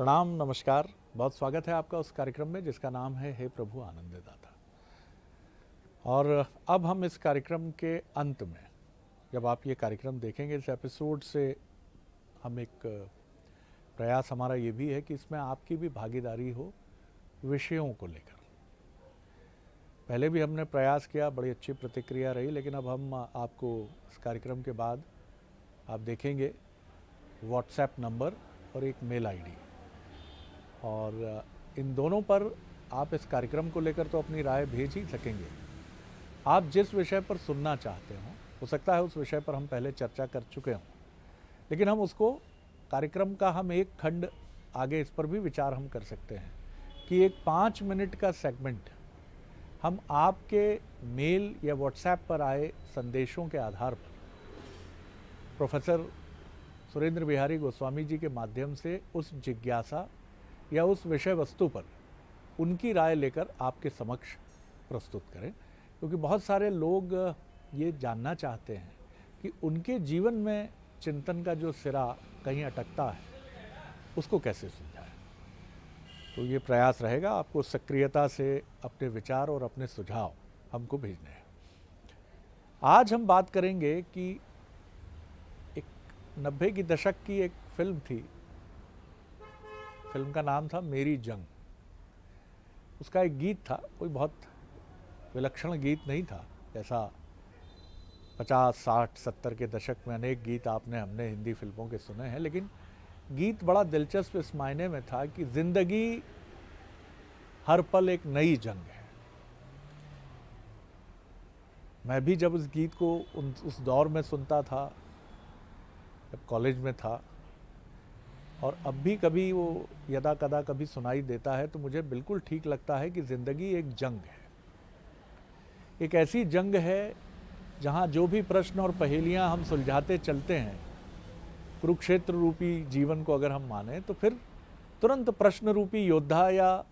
प्रणाम, नमस्कार। बहुत स्वागत है आपका उस कार्यक्रम में जिसका नाम है हे प्रभु आनंद दाता। और अब हम इस कार्यक्रम के अंत में, जब आप ये कार्यक्रम देखेंगे इस एपिसोड से, हम एक प्रयास हमारा ये भी है कि इसमें आपकी भी भागीदारी हो विषयों को लेकर। पहले भी हमने प्रयास किया, बड़ी अच्छी प्रतिक्रिया रही, लेकिन अब हम आपको इस कार्यक्रम के बाद आप देखेंगे व्हाट्सएप नंबर और एक मेल आईडी, और इन दोनों पर आप इस कार्यक्रम को लेकर तो अपनी राय भेज ही सकेंगे। आप जिस विषय पर सुनना चाहते हो सकता है उस विषय पर हम पहले चर्चा कर चुके हों, लेकिन हम उसको कार्यक्रम का हम एक खंड आगे इस पर भी विचार हम कर सकते हैं कि एक 5 मिनट का सेगमेंट हम आपके मेल या व्हाट्सएप पर आए संदेशों के आधार पर प्रोफेसर सुरेंद्र बिहारी गोस्वामी जी के माध्यम से उस जिज्ञासा या उस विषय वस्तु पर उनकी राय लेकर आपके समक्ष प्रस्तुत करें। क्योंकि बहुत सारे लोग ये जानना चाहते हैं कि उनके जीवन में चिंतन का जो सिरा कहीं अटकता है उसको कैसे सुलझाएं। तो ये प्रयास रहेगा, आपको सक्रियता से अपने विचार और अपने सुझाव हमको भेजने हैं। आज हम बात करेंगे कि एक 90 की दशक की एक फिल्म थी, फिल्म का नाम था मेरी जंग। उसका एक गीत था, कोई बहुत विलक्षण गीत नहीं था, जैसा 50, 60, 70 के दशक में अनेक गीत हमने हिंदी फिल्मों के सुने हैं, लेकिन गीत बड़ा दिलचस्प इस मायने में था कि जिंदगी हर पल एक नई जंग है। मैं भी जब उस गीत को उस दौर में सुनता था, जब कॉलेज में था, और अब भी कभी वो यदा कदा कभी सुनाई देता है, तो मुझे बिल्कुल ठीक लगता है कि ज़िंदगी एक जंग है। एक ऐसी जंग है जहाँ जो भी प्रश्न और पहेलियाँ हम सुलझाते चलते हैं, कुरुक्षेत्र रूपी जीवन को अगर हम माने, तो फिर तुरंत प्रश्न रूपी योद्धा या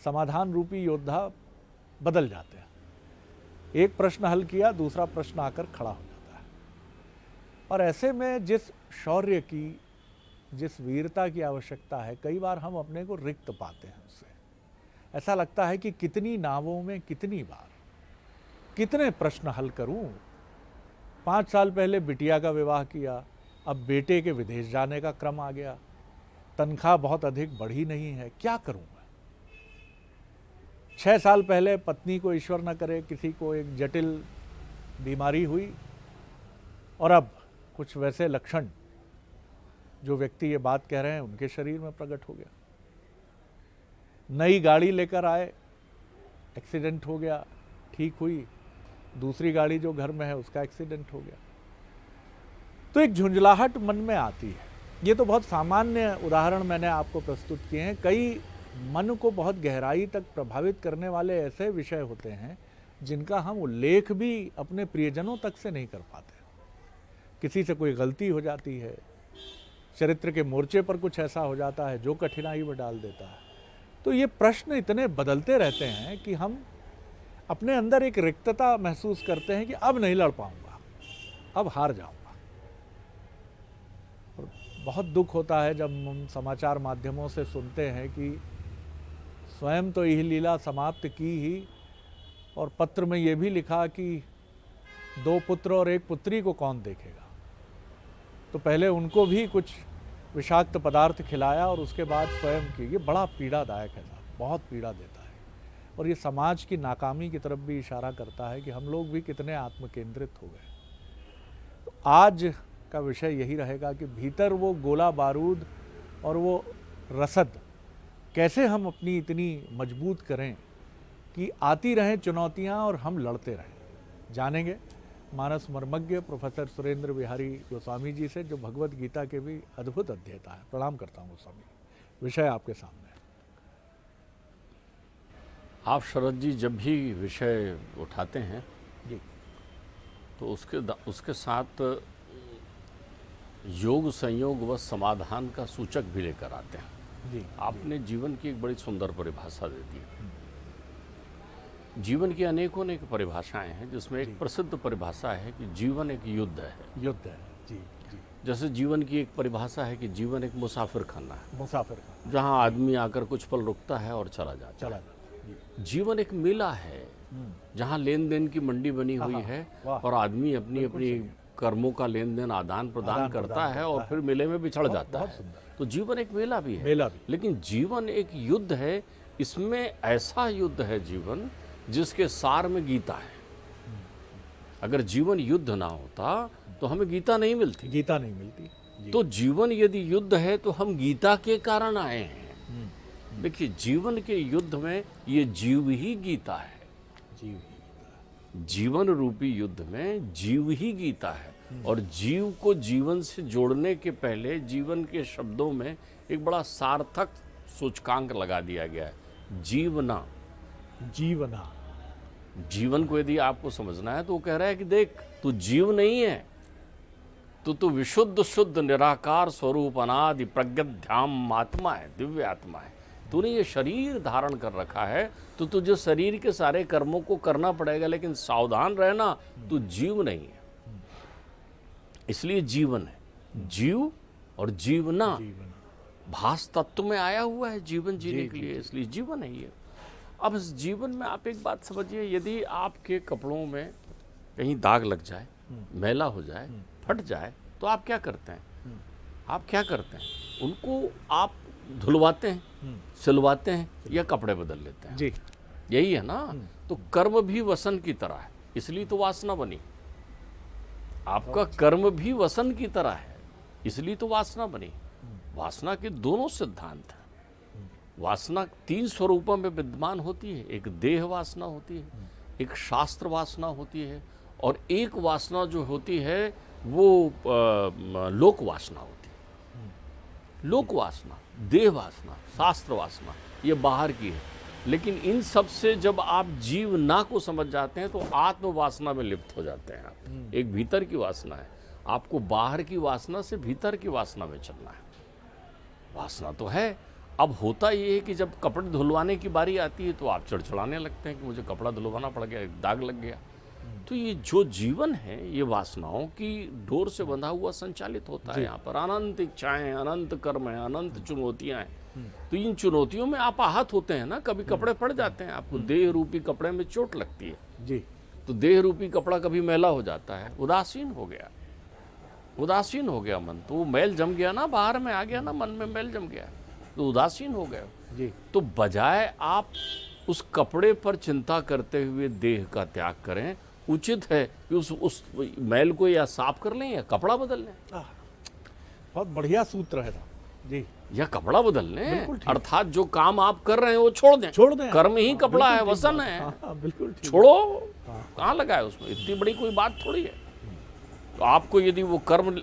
समाधान रूपी योद्धा बदल जाते हैं। एक प्रश्न हल किया, दूसरा प्रश्न आकर खड़ा हो जाता है। और ऐसे में जिस शौर्य की, जिस वीरता की आवश्यकता है, कई बार हम अपने को रिक्त पाते हैं उससे। ऐसा लगता है कि कितनी नावों में कितनी बार कितने प्रश्न हल करूं। 5 साल पहले बिटिया का विवाह किया, अब बेटे के विदेश जाने का क्रम आ गया, तनख्वाह बहुत अधिक बढ़ी नहीं है, क्या करूं मैं। 6 साल पहले पत्नी को ईश्वर न करे किसी को एक जटिल बीमारी हुई, और अब कुछ वैसे लक्षण जो व्यक्ति ये बात कह रहे हैं उनके शरीर में प्रकट हो गया। नई गाड़ी लेकर आए, एक्सीडेंट हो गया, ठीक हुई, दूसरी गाड़ी जो घर में है उसका एक्सीडेंट हो गया। तो एक झुंझलाहट मन में आती है। ये तो बहुत सामान्य उदाहरण मैंने आपको प्रस्तुत किए हैं। कई मन को बहुत गहराई तक प्रभावित करने वाले ऐसे विषय होते हैं जिनका हम उल्लेख भी अपने प्रियजनों तक से नहीं कर पाते। किसी से कोई गलती हो जाती है, चरित्र के मोर्चे पर कुछ ऐसा हो जाता है जो कठिनाई में डाल देता है। तो ये प्रश्न इतने बदलते रहते हैं कि हम अपने अंदर एक रिक्तता महसूस करते हैं कि अब नहीं लड़ पाऊंगा, अब हार जाऊंगा। और बहुत दुख होता है जब हम समाचार माध्यमों से सुनते हैं कि स्वयं तो यही लीला समाप्त की ही, और पत्र में ये भी लिखा कि 2 पुत्र और 1 पुत्री को कौन देखेगा। तो पहले उनको भी कुछ विषाक्त पदार्थ खिलाया और उसके बाद स्वयं की। ये बड़ा पीड़ादायक है साहब, बहुत पीड़ा देता है। और ये समाज की नाकामी की तरफ भी इशारा करता है कि हम लोग भी कितने आत्मकेंद्रित हो गए। तो आज का विषय यही रहेगा कि भीतर वो गोला बारूद और वो रसद कैसे हम अपनी इतनी मजबूत करें कि आती रहें चुनौतियां और हम लड़ते रहें। जानेंगे मानस मर्मज्ञ प्रोफेसर सुरेंद्र बिहारी गोस्वामी जी से, जो भगवत गीता के भी अद्भुत अध्येता है। प्रणाम करता हूँ गोस्वामी, विषय आपके सामने है। आप शरद जी जब भी विषय उठाते हैं जी, तो उसके साथ योग संयोग व समाधान का सूचक भी लेकर आते हैं। जी, आपने जीवन की एक बड़ी सुंदर परिभाषा दे दी। जीवन की अनेकों अनेक परिभाषाएं हैं, जिसमें एक प्रसिद्ध परिभाषा है कि जीवन एक युद्ध है। युद्ध है। जी जी। जैसे जीवन की एक परिभाषा है कि जीवन एक मुसाफिर खाना है, मुसाफिर का जहाँ आदमी आकर कुछ पल रुकता है और चला जाता चला है। जाता। जीवन एक मेला है जहाँ लेन देन की मंडी बनी हुई है वाह। और आदमी अपनी अपनी कर्मों का लेन देन आदान प्रदान करता है और फिर मेले में बिछड़ जाता बहुत है। सुंदर। तो जीवन एक मेला भी है, मेला भी। लेकिन जीवन एक युद्ध है। इसमें ऐसा युद्ध है जीवन जिसके सार में गीता है। अगर जीवन युद्ध ना होता तो हमें गीता नहीं मिलती। गीता नहीं मिलती जी। तो जीवन यदि युद्ध है तो हम गीता के कारण आए हैं। देखिए, जीवन के युद्ध में ये जीव ही गीता है। जीव ही गीता। जीवन रूपी युद्ध में जीव ही गीता है। और जीव को जीवन से जोड़ने के पहले जीवन के शब्दों में एक बड़ा सार्थक सूचकांक लगा दिया गया है, जीवना। जीवना। जीवन को यदि आपको समझना है तो वो कह रहा है कि देख, तू जीव नहीं है, तू विशुद्ध शुद्ध निराकार स्वरूप अनादि प्रज्ञाध्याम आत्मा है, दिव्य आत्मा है। तूने ये शरीर धारण कर रखा है तो तुझे शरीर के सारे कर्मों को करना पड़ेगा, लेकिन सावधान रहना, तू जीव नहीं है। इसलिए जीवन है, जीव और जीवना जीवना। भास तत्व में आया हुआ है जीवन जीने के लिए, इसलिए जीवन है ये। अब इस जीवन में आप एक बात समझिए, यदि आपके कपड़ों में कहीं दाग लग जाए, मैला हो जाए, फट जाए, तो आप क्या करते हैं? आप क्या करते हैं? उनको आप धुलवाते हैं, सिलवाते हैं या कपड़े बदल लेते हैं। जी। यही है ना। तो कर्म भी वसन की तरह है, इसलिए तो वासना बनी। आपका कर्म भी वसन की तरह है, इसलिए तो वासना बनी। वासना के दोनों सिद्धांत हैं। वासना 3 स्वरूपों में विद्यमान होती है। एक देह वासना होती है, एक शास्त्र वासना होती है, और एक वासना जो होती है वो लोक वासना होती है। लोक वासना, देह वासना, शास्त्र वासना, ये बाहर की है। लेकिन इन सब से जब आप जीव ना को समझ जाते हैं तो आत्म वासना में लिप्त हो जाते हैं आप। एक भीतर की वासना है, आपको बाहर की वासना से भीतर की वासना में चलना है। वासना तो है। अब होता ये है कि जब कपड़े धुलवाने की बारी आती है तो आप चिड़चिड़ाने लगते हैं कि मुझे कपड़ा धुलवाना पड़ गया, एक दाग लग गया। तो ये जो जीवन है ये वासनाओं की डोर से बंधा हुआ संचालित होता है। यहाँ पर अनंत इच्छाएं हैं, अनंत कर्म हैं, अनंत चुनौतियां हैं। तो इन चुनौतियों में आप आहत होते हैं ना, कभी कपड़े पड़ जाते हैं, आपको देह रूपी कपड़े में चोट लगती है जी। तो देह रूपी कपड़ा कभी मैला हो जाता है, उदासीन हो गया, उदासीन हो गया मन, तो वो मैल जम गया ना, बाहर में आ गया ना, मन में मैल जम गया तो उदासीन हो गए जी। तो बजाय आप उस कपड़े पर चिंता करते हुए देह का त्याग करें, उचित है कि उस मैल को या साफ कर लें या कपड़ा बदल लें। बहुत बढ़िया सूत्र है जी। या कपड़ा बदल लें, बिल्कुल ठीक। अर्थात जो काम आप कर रहे हैं वो छोड़ दें। छोड़ दें। कर्म ही हाँ, कपड़ा है, बिल्कुल ठीक वसन बात। है। हाँ, बिल्कुल ठीक। छोड़ो, हाँ। कहाँ लगा है उसमें, इतनी बड़ी कोई बात थोड़ी है। तो आपको यदि वो कर्म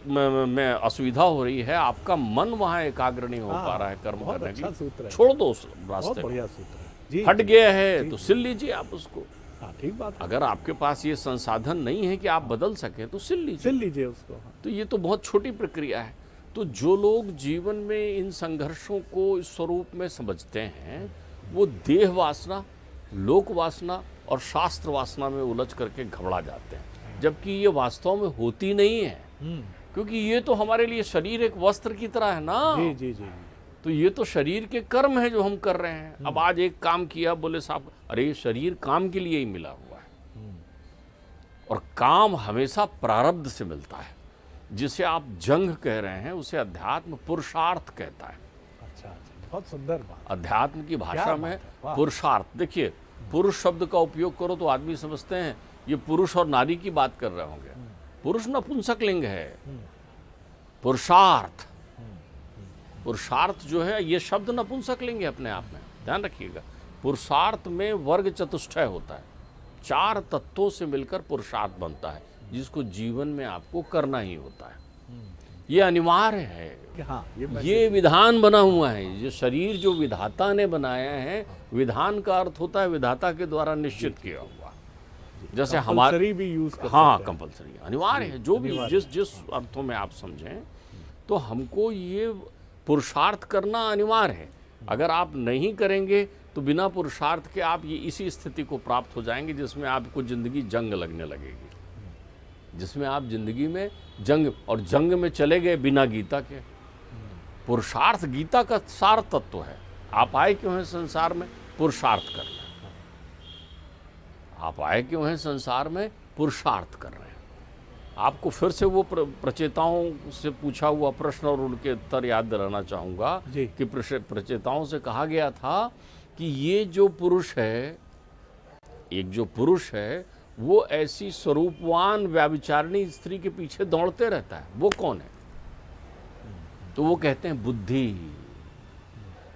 में असुविधा हो रही है, आपका मन वहाँ एकाग्र नहीं हो पा रहा है कर्म बहुत करने अच्छा के सूत्र लिए, है। छोड़ दो उस बहुत रास्ते को। बढ़िया सूत्र है जी। फट गया है तो सिल लीजिए आप उसको। हाँ, ठीक बात है। अगर आपके पास ये संसाधन नहीं है कि आप बदल सकें तो सिल लीजिए। सिल लीजिए उसको। हाँ। तो ये तो बहुत छोटी प्रक्रिया है। तो जो लोग जीवन में इन संघर्षों को इस स्वरूप में समझते हैं, वो देह वासना, लोक वासना और शास्त्र वासना में उलझ करके घबरा जाते हैं, जबकि ये वास्तव में होती नहीं है। क्योंकि ये तो हमारे लिए शरीर एक वस्त्र की तरह है ना। जी जी जी। तो ये तो शरीर के कर्म है जो हम कर रहे हैं। अब आज एक काम किया, बोले साहब अरे शरीर काम के लिए ही मिला हुआ है, और काम हमेशा प्रारब्ध से मिलता है। जिसे आप जंग कह रहे हैं उसे अध्यात्म पुरुषार्थ कहता है। अच्छा, बहुत सुंदर बात। अध्यात्म की भाषा क्या में बात है, वाह। पुरुषार्थ। देखिए, पुरुष शब्द का उपयोग करो तो आदमी समझते हैं ये पुरुष और नारी की बात कर रहे होंगे। पुरुष नपुंसक लिंग है। पुरुषार्थ, पुरुषार्थ जो है ये शब्द नपुंसक लिंग है अपने आप में, ध्यान रखिएगा। पुरुषार्थ में वर्ग चतुष्टय होता है, 4 तत्वों से मिलकर पुरुषार्थ बनता है, जिसको जीवन में आपको करना ही होता है। ये अनिवार्य है। हाँ, ये विधान बना हुआ है। ये शरीर जो विधाता ने बनाया है, विधान का अर्थ होता है विधाता के द्वारा निश्चित किया हुआ। जैसे हमारे भी यूज कर हाँ, सकते हैं। कंपलसरी अनिवार्य है। जो भी अनिवार्य जिस अर्थों में आप समझें, तो हमको ये पुरुषार्थ करना अनिवार्य है। अगर आप नहीं करेंगे तो बिना पुरुषार्थ के आप ये इसी स्थिति को प्राप्त हो जाएंगे जिसमें आपको जिंदगी जंग लगने लगेगी। जिसमें आप जिंदगी में जंग में चले गए बिना गीता के। पुरुषार्थ गीता का सार तत्व है। आप आए क्यों हैं संसार में? पुरुषार्थ करना। आप आए क्यों हैं संसार में? पुरुषार्थ कर रहे हैं। आपको फिर से वो प्रचेताओं से पूछा हुआ प्रश्न और उनके उत्तर याद दिलाना चाहूँगा कि प्रचेताओं से कहा गया था कि ये जो पुरुष है, एक जो पुरुष है, वो ऐसी स्वरूपवान व्याभिचारिणी स्त्री के पीछे दौड़ते रहता है, वो कौन है? तो वो कहते हैं बुद्धि।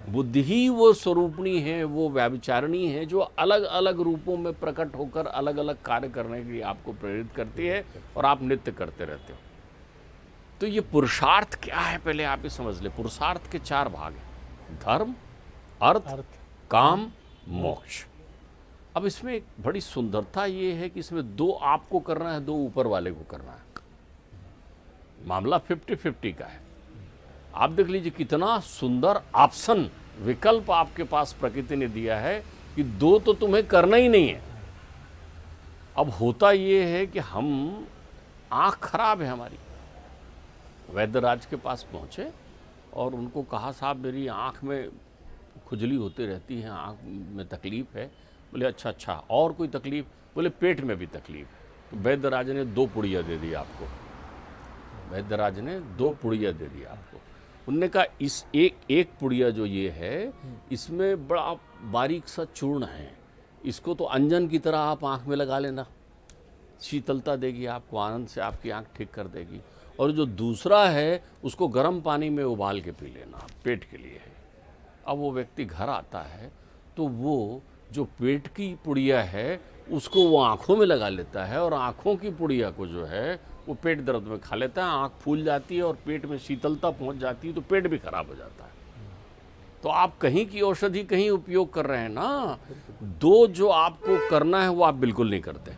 बुद्धि ही वो स्वरूपणी है, वो व्याभिचारिणी है, जो अलग अलग रूपों में प्रकट होकर अलग अलग कार्य करने के लिए आपको प्रेरित करती है और आप नित्य करते रहते हो। तो ये पुरुषार्थ क्या है, पहले आप ये समझ ले। पुरुषार्थ के 4 भाग हैं: धर्म, अर्थ, काम, मोक्ष। अब इसमें एक बड़ी सुंदरता ये है कि इसमें 2 आपको करना है, 2 ऊपर वाले को करना है। मामला 50-50 का है। आप देख लीजिए कितना सुंदर ऑप्शन, विकल्प आपके पास प्रकृति ने दिया है कि 2 तो तुम्हें करना ही नहीं है। अब होता ये है कि हम, आँख खराब है हमारी। वैद्यराज के पास पहुँचे और उनको कहा, साहब मेरी आँख में खुजली होती रहती है, आँख में तकलीफ़ है। बोले अच्छा, और कोई तकलीफ़? बोले पेट में भी तकलीफ़ है। तो वैद्यराज ने 2 पुड़िया दे दी आपको। वैद्यराज ने 2 पुड़िया दे दी आपको। उनने कहा इस एक पुड़िया जो ये है, इसमें बड़ा बारीक सा चूर्ण है, इसको तो अंजन की तरह आप आँख में लगा लेना, शीतलता देगी आपको, आनंद से आपकी आँख ठीक कर देगी। और जो दूसरा है उसको गर्म पानी में उबाल के पी लेना, पेट के लिए है। अब वो व्यक्ति घर आता है तो वो जो पेट की पुड़िया है उसको वो आँखों में लगा लेता है, और आँखों की पुड़िया को जो है वो पेट दर्द में खा लेता है। आँख फूल जाती है और पेट में शीतलता पहुंच जाती है, तो पेट भी खराब हो जाता है। तो आप कहीं की औषधि कहीं उपयोग कर रहे हैं ना। 2 जो आपको करना है वो आप बिल्कुल नहीं करते।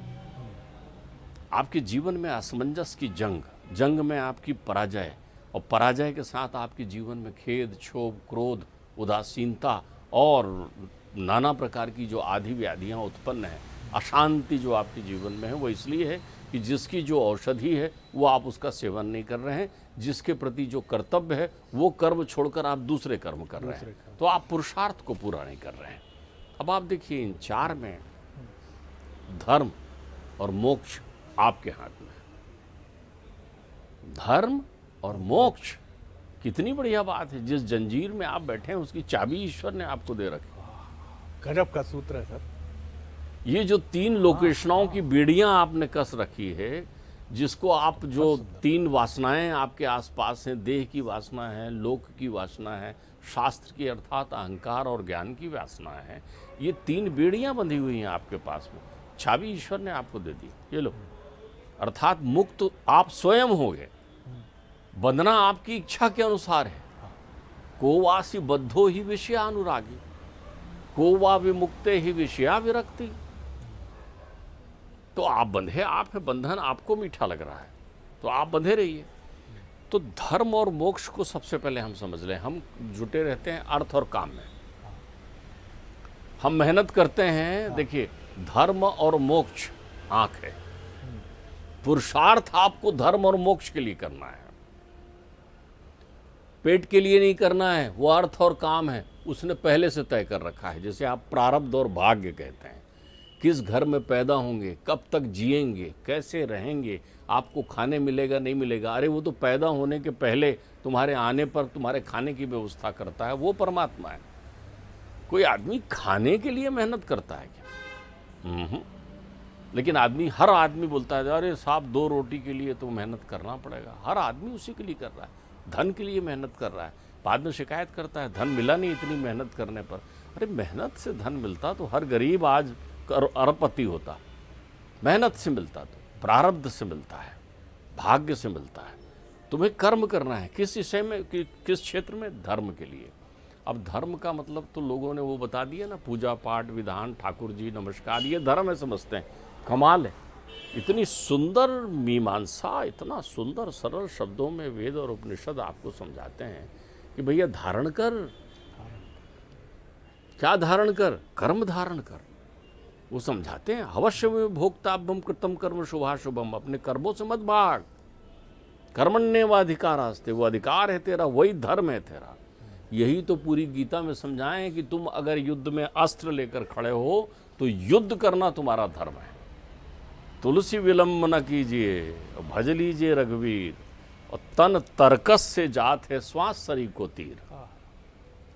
आपके जीवन में असमंजस की जंग में आपकी पराजय, और पराजय के साथ आपके जीवन में खेद, क्षोभ, क्रोध, उदासीनता और नाना प्रकार की जो आदि व्याधियाँ उत्पन्न हैं, अशांति जो आपके जीवन में है, वो इसलिए है कि जिसकी जो औषधि है वो आप उसका सेवन नहीं कर रहे हैं, जिसके प्रति जो कर्तव्य है वो कर्म छोड़कर आप दूसरे कर्म कर रहे हैं, तो आप पुरुषार्थ को पूरा नहीं कर रहे हैं। अब आप देखिए इन 4 में धर्म और मोक्ष आपके हाथ में है। धर्म और मोक्ष, कितनी बढ़िया बात है। जिस जंजीर में आप बैठे हैं उसकी चाबी ईश्वर ने आपको दे रखी। गजब का सूत्र है सर। ये जो 3 लोकेशनाओं की बेड़ियां आपने कस रखी है, जिसको आप, जो 3 वासनाएं आपके आसपास हैं, देह की वासना है, लोक की वासना है, शास्त्र की अर्थात अहंकार और ज्ञान की वासना है, ये 3 बेड़ियां बंधी हुई हैं आपके पास में। चाबी ईश्वर ने आपको दे दी, ये लो। अर्थात मुक्त आप स्वयं हो गए। बंधना आपकी इच्छा के अनुसार है। को वासी बद्धो ही विषयानुरागी, को वा विमुक्ते ही विषया विरक्ति। तो आप बंधे, आप है, बंधन आपको मीठा लग रहा है तो आप बंधे रहिए। तो धर्म और मोक्ष को सबसे पहले हम समझ लें। हम जुटे रहते हैं अर्थ और काम में, हम मेहनत करते हैं। देखिए, धर्म और मोक्ष आंख है। पुरुषार्थ आपको धर्म और मोक्ष के लिए करना है, पेट के लिए नहीं करना है। वो अर्थ और काम है, उसने पहले से तय कर रखा है। जैसे आप प्रारब्ध और भाग्य कहते हैं, किस घर में पैदा होंगे, कब तक जिएंगे, कैसे रहेंगे, आपको खाने मिलेगा नहीं मिलेगा, अरे वो तो पैदा होने के पहले तुम्हारे आने पर तुम्हारे खाने की व्यवस्था करता है, वो परमात्मा है। कोई आदमी खाने के लिए मेहनत करता है क्या? लेकिन हर आदमी बोलता है अरे साहब 2 रोटी के लिए तो मेहनत करना पड़ेगा। हर आदमी उसी के लिए कर रहा है, धन के लिए मेहनत कर रहा है। बाद में शिकायत करता है धन मिला नहीं इतनी मेहनत करने पर। अरे मेहनत से धन मिलता तो हर गरीब आज अरबपति होता। मेहनत से मिलता तो प्रारब्ध से मिलता है, भाग्य से मिलता है। तुम्हें कर्म करना है किस विषय में, किस क्षेत्र में? धर्म के लिए। अब धर्म का मतलब तो लोगों ने वो बता दिया ना, पूजा पाठ विधान, ठाकुर जी नमस्कार, ये धर्म है समझते हैं। कमाल है, इतनी सुंदर मीमांसा, इतना सुंदर सरल शब्दों में वेद और उपनिषद आपको समझाते हैं कि भैया धारण कर। क्या धारण कर? कर्म धारण कर। वो समझाते हैं अवश्य में भोक्ताभ्यम कृतम कर्म शुभाशुभम, अपने कर्मों से मत भाग। कर्मण्येवाधिकारास्ते, वो अधिकार है तेरा, वही धर्म है तेरा। यही तो पूरी गीता में समझाएं कि तुम अगर युद्ध में अस्त्र लेकर खड़े हो तो युद्ध करना तुम्हारा धर्म है। तुलसी विलंब न कीजिए, भज लीजिए रघुवीर, और तन तरकस से जात है श्वास शरीर को तीर।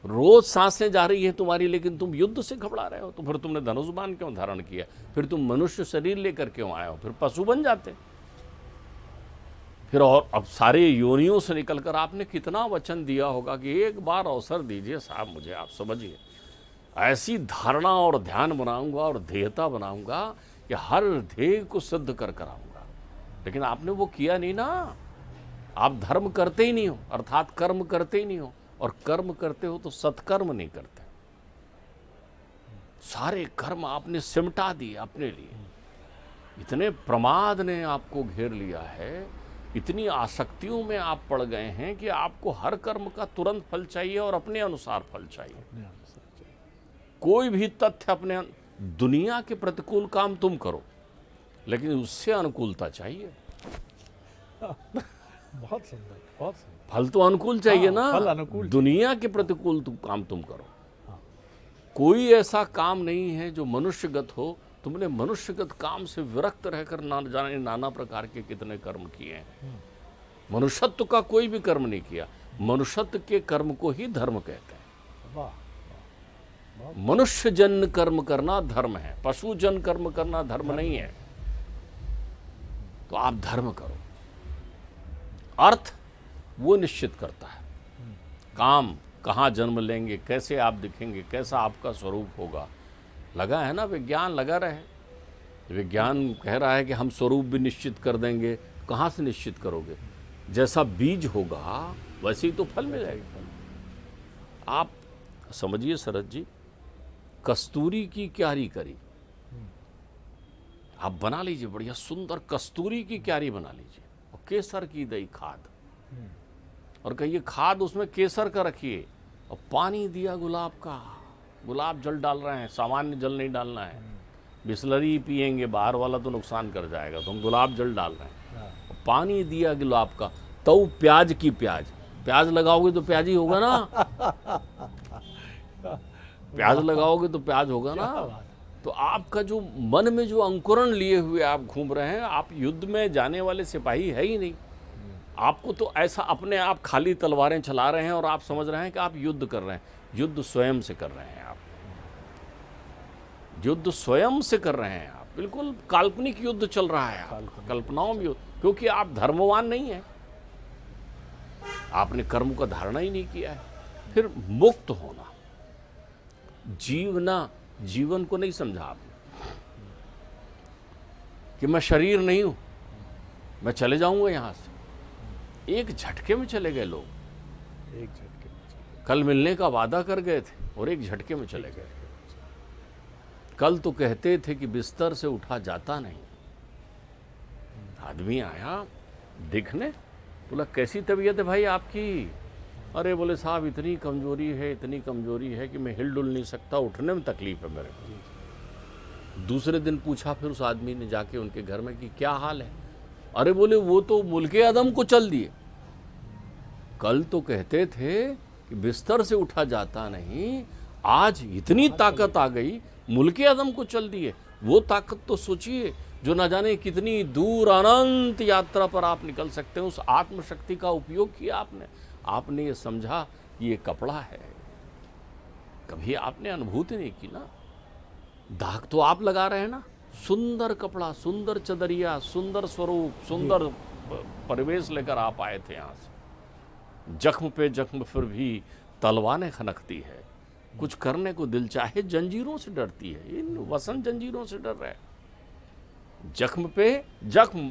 रोज सांसें जा रही हैं तुम्हारी, लेकिन तुम युद्ध से घबरा रहे हो। तो फिर तुमने धनुष बाण क्यों धारण किया? फिर तुम मनुष्य शरीर लेकर क्यों आए हो? फिर पशु बन जाते। फिर और अब सारे योनियों से निकलकर आपने कितना वचन दिया होगा कि एक बार अवसर दीजिए साहब मुझे, आप समझिए। ऐसी धारणा और ध्यान बनाऊंगा और ध्येयता बनाऊंगा कि हर ध्येय को सिद्ध कर आऊंगा। लेकिन आपने वो किया नहीं ना। आप धर्म करते ही नहीं हो, अर्थात कर्म करते ही नहीं हो, और कर्म करते हो तो सत्कर्म नहीं करते। सारे कर्म आपने सिमटा दिए अपने लिए। इतने प्रमाद ने आपको घेर लिया है, इतनी आसक्तियों में आप पड़ गए हैं कि आपको हर कर्म का तुरंत फल चाहिए और अपने अनुसार फल चाहिए। कोई भी तथ्य अपने दुनिया के प्रतिकूल काम तुम करो, लेकिन उससे अनुकूलता चाहिए। बहुत सुंदर, बहुत सुंदर। फल तो अनुकूल चाहिए ना। फल अनुकूल। दुनिया के प्रतिकूल काम तुम करो। कोई ऐसा काम नहीं है जो मनुष्यगत हो। तुमने मनुष्यगत काम से विरक्त रहकर ना जाने नाना प्रकार के कितने कर्म किए हैं। मनुष्यत्व का कोई भी कर्म नहीं किया। मनुष्यत्व के कर्म को ही धर्म कहते हैं। वाह। मनुष्य जन कर्म करना धर्म है, पशु जन कर्म करना धर्म नहीं है। तो आप धर्म करो। अर्थ वो निश्चित करता है। काम कहाँ जन्म लेंगे, कैसे आप दिखेंगे, कैसा आपका स्वरूप होगा, लगा है ना। विज्ञान लगा रहे। विज्ञान कह रहा है कि हम स्वरूप भी निश्चित कर देंगे। कहाँ से निश्चित करोगे? जैसा बीज होगा वैसे ही तो फल मिलेगा। आप समझिए शरद जी, कस्तूरी की क्यारी करी, आप बना लीजिए बढ़िया सुंदर कस्तूरी की क्यारी बना लीजिए, और केसर की दही खाद, और कहिए खाद उसमें केसर का रखिए, और पानी दिया गुलाब का। गुलाब जल डाल रहे हैं, सामान्य जल नहीं डालना है। बिस्लरी पिएंगे बाहर वाला तो नुकसान कर जाएगा, तो हम गुलाब जल डाल रहे हैं। पानी दिया गुलाब का, तो प्याज की प्याज लगाओगे तो प्याज ही होगा ना। प्याज लगाओगे तो प्याज होगा ना। तो आपका जो मन में जो अंकुरण लिए हुए आप घूम रहे हैं, आप युद्ध में जाने वाले सिपाही है ही नहीं। आपको तो ऐसा अपने आप खाली तलवारें चला रहे हैं और आप समझ रहे हैं कि आप युद्ध कर रहे हैं। युद्ध स्वयं से कर रहे हैं आप। युद्ध स्वयं से कर रहे हैं आप। बिल्कुल काल्पनिक युद्ध चल रहा है, कल्पनाओं में युद्ध, क्योंकि आप धर्मवान नहीं हैं। आपने कर्म का धारणा ही नहीं किया है। फिर मुक्त होना, जीवना, जीवन को नहीं समझा आपने कि मैं शरीर नहीं हूं, मैं चले जाऊंगा यहां से। एक झटके में चले गए लोग। एक झटके में कल मिलने का वादा कर गए थे और एक झटके में चले गए। कल तो कहते थे कि बिस्तर से उठा जाता नहीं। आदमी आया दिखने, बोला कैसी तबीयत है भाई आपकी? अरे बोले साहब इतनी कमजोरी है कि मैं हिल डुल नहीं सकता, उठने में तकलीफ है मेरे को। दूसरे दिन पूछा फिर उस आदमी ने जाके उनके घर में कि क्या हाल है? अरे बोले वो तो मुल्के आदम को चल दिए। कल तो कहते थे कि बिस्तर से उठा जाता नहीं, आज इतनी ताकत आ गई, मुल्के आदम को चल दिए। वो ताकत तो सोचिए जो न जाने कितनी दूर अनंत यात्रा पर आप निकल सकते हैं। उस आत्मशक्ति का उपयोग किया आपने ये समझा कि ये कपड़ा है। कभी आपने अनुभूति नहीं की ना। दाग तो आप लगा रहे हैं ना, सुंदर कपड़ा, सुंदर चदरिया, सुंदर स्वरूप, सुंदर परिवेश लेकर आप आए थे यहाँ से। जख्म पे जख्म फिर भी तलवारें खनकती है। कुछ करने को दिल चाहे जंजीरों से डरती है। इन वसन जंजीरों से डर रहे। जख्म पे जख्म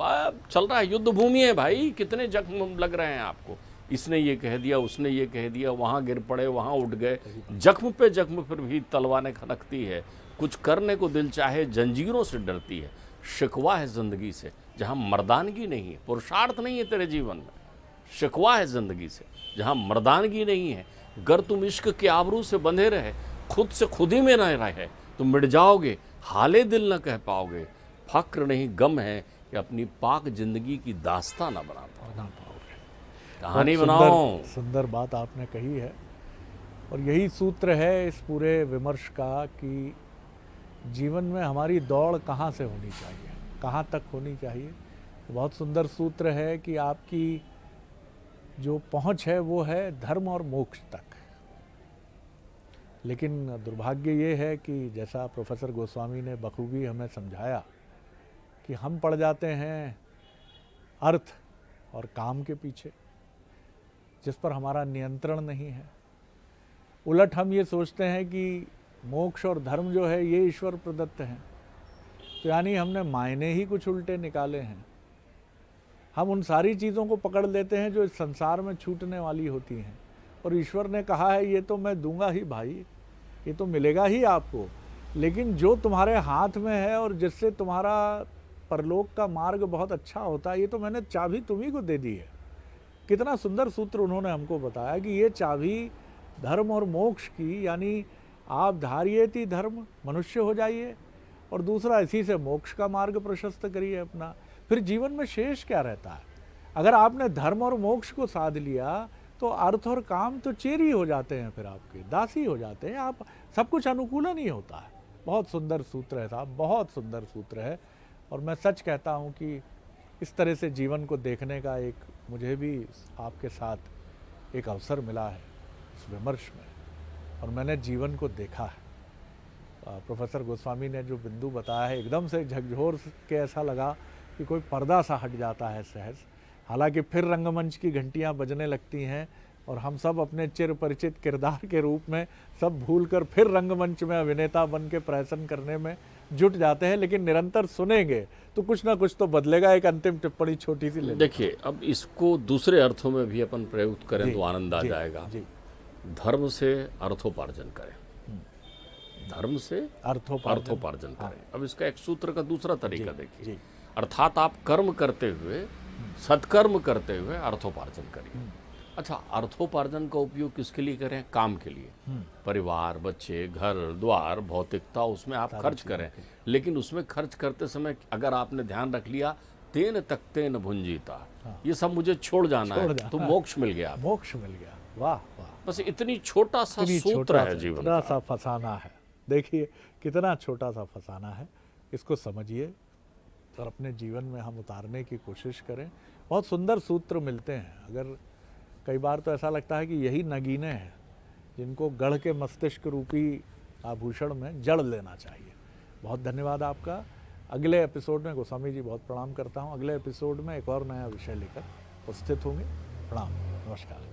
चल रहा है, युद्ध भूमि है भाई। कितने जख्म लग रहे हैं आपको। इसने ये कह दिया, उसने ये कह दिया, वहाँ गिर पड़े, वहाँ उठ गए। जख्म पे जख्म फिर भी तलवारें खनकती है। कुछ करने को दिल चाहे जंजीरों से डरती है। शिकवा है ज़िंदगी से जहाँ मर्दानगी नहीं है, पुरुषार्थ नहीं है तेरे जीवन में। शिकवा है ज़िंदगी से जहाँ मर्दानगी नहीं है। अगर तुम इश्क के आबरू से बंधे रहे, खुद से खुद ही में न रहे, तुम मिट जाओगे। हाले दिल न कह पाओगे, फक्र नहीं गम है कि अपनी पाक जिंदगी की दास्तां ना बना पाओ। बना पाओगे। कहानी बहुत बनाओ। सुंदर बात आपने कही है, और यही सूत्र है इस पूरे विमर्श का कि जीवन में हमारी दौड़ कहाँ से होनी चाहिए, कहाँ तक होनी चाहिए। बहुत सुंदर सूत्र है कि आपकी जो पहुँच है वो है धर्म और मोक्ष तक। लेकिन दुर्भाग्य ये है कि जैसा प्रोफेसर गोस्वामी ने बखूबी हमें समझाया कि हम पड़ जाते हैं अर्थ और काम के पीछे, जिस पर हमारा नियंत्रण नहीं है। उलट हम ये सोचते हैं कि मोक्ष और धर्म जो है ये ईश्वर प्रदत्त हैं, तो यानी हमने मायने ही कुछ उल्टे निकाले हैं। हम उन सारी चीज़ों को पकड़ लेते हैं जो इस संसार में छूटने वाली होती हैं, और ईश्वर ने कहा है ये तो मैं दूंगा ही भाई, ये तो मिलेगा ही आपको, लेकिन जो तुम्हारे हाथ में है और जिससे तुम्हारा परलोक का मार्ग बहुत अच्छा होता है, ये तो मैंने चाबी तुम्ही को दे दी है। कितना सुंदर सूत्र उन्होंने हमको बताया कि ये चाबी धर्म और मोक्ष की, यानी आप धारियेति धर्म, मनुष्य हो जाइए, और दूसरा इसी से मोक्ष का मार्ग प्रशस्त करिए अपना। फिर जीवन में शेष क्या रहता है? अगर आपने धर्म और मोक्ष को साध लिया तो अर्थ और काम तो चेरी हो जाते हैं, फिर आपके दासी हो जाते हैं, आप सब कुछ अनुकूलन ही होता है। बहुत सुंदर सूत्र है साहब, बहुत सुंदर सूत्र है। और मैं सच कहता हूँ कि इस तरह से जीवन को देखने का एक मुझे भी आपके साथ एक अवसर मिला है इस विमर्श में, और मैंने जीवन को देखा है। प्रोफेसर गोस्वामी ने जो बिंदु बताया है, एकदम से झकझोर के ऐसा लगा कि कोई पर्दा सा हट जाता है सहज। हालांकि फिर रंगमंच की घंटियां बजने लगती हैं और हम सब अपने चिर परिचित किरदार के रूप में सब भूलकर फिर रंगमंच में अभिनेता बन के प्रहसन करने में जुट जाते हैं। लेकिन निरंतर सुनेंगे तो कुछ ना कुछ तो बदलेगा। एक अंतिम टिप्पणी छोटी सी ले लें। देखिए, अब इसको दूसरे अर्थों में भी अपन प्रयुक्त करें तो आनंद आ जाएगा। धर्म से अर्थोपार्जन करें, धर्म से अर्थोपार्जन करें। अब इसका एक सूत्र का दूसरा तरीका देखिए, अर्थात आप कर्म करते हुए, सत्कर्म करते हुए अर्थोपार्जन करिए। अच्छा, अर्थोपार्जन का उपयोग किसके लिए करें? काम के लिए। परिवार, बच्चे, घर द्वार, भौतिकता, उसमें आप खर्च करें। लेकिन उसमें खर्च करते समय अगर आपने ध्यान रख लिया, तेन तख्तेन भुंजीता, ये सब मुझे छोड़ जाना है, तो मोक्ष मिल गया। मोक्ष मिल गया। वाह वाह, बस इतनी छोटा सा सूत्र है जीवन का। सा फसाना है। देखिए कितना छोटा सा फसाना है, इसको समझिए और अपने जीवन में हम उतारने की कोशिश करें। बहुत सुंदर सूत्र मिलते हैं। अगर कई बार तो ऐसा लगता है कि यही नगीने हैं जिनको गढ़ के मस्तिष्क रूपी आभूषण में जड़ लेना चाहिए। बहुत धन्यवाद आपका। अगले एपिसोड में गोस्वामी जी बहुत प्रणाम करता हूँ। अगले एपिसोड में एक और नया विषय लेकर उपस्थित होंगे। प्रणाम, नमस्कार।